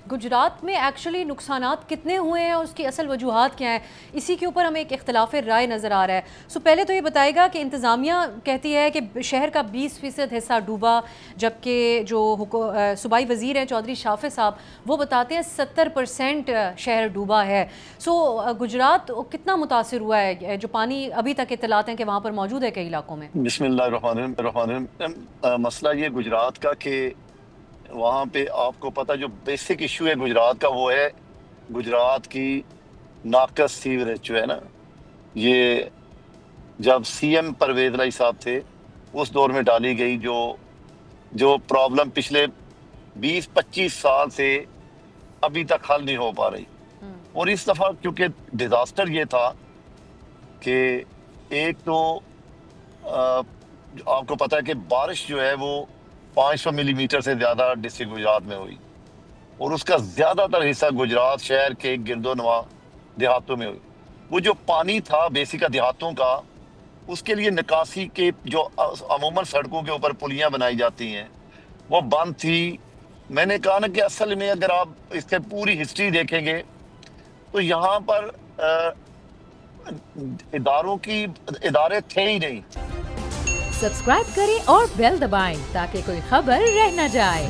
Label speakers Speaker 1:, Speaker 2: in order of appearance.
Speaker 1: गुजरात में एक्चुअली नुकसानात कितने हुए हैं और उसकी असल वजूहात क्या हैं, इसी के ऊपर हमें एक इख्तलाफ राय नज़र आ रहा है। सो पहले तो ये बताएगा कि इंतज़ामिया कहती है कि शहर का 20% हिस्सा डूबा, जबकि जो सूबाई वज़ीर हैं चौधरी शाफे साहब वो बताते हैं 70% शहर डूबा है। सो गुजरात कितना मुतासिर हुआ है, जो पानी अभी तक इत्तलात हैं कि वहाँ पर मौजूद है कई इलाकों में।
Speaker 2: बिस्मिल्लाहिर्रहमानिर्रहीम। मसला ये गुजरात का कि वहाँ पे आपको पता जो बेसिक इशू है गुजरात का वो है गुजरात की नाकस सीवरेज जो है ना, ये जब सीएम परवेज इलाही साहब थे उस दौर में डाली गई जो जो प्रॉब्लम पिछले 20-25 साल से अभी तक हल नहीं हो पा रही। और इस दफा क्योंकि डिजास्टर ये था कि एक तो आपको पता है कि बारिश जो है वो 500 मिलीमीटर से ज्यादा डिस्ट्रिक्ट गुजरात में हुई और उसका ज्यादातर हिस्सा गुजरात शहर के गिरदोनवा देहातों में हुई। वो जो पानी था बेसिक देहातों का, उसके लिए निकासी के जो अमूमन सड़कों के ऊपर पुलियां बनाई जाती हैं वो बंद थी। मैंने कहा ना कि असल में अगर आप इसके पूरी हिस्ट्री देखेंगे तो यहाँ पर इदारे थे ही नहीं।
Speaker 3: सब्सक्राइब करें और बेल दबाएं ताकि कोई खबर रह न जाए।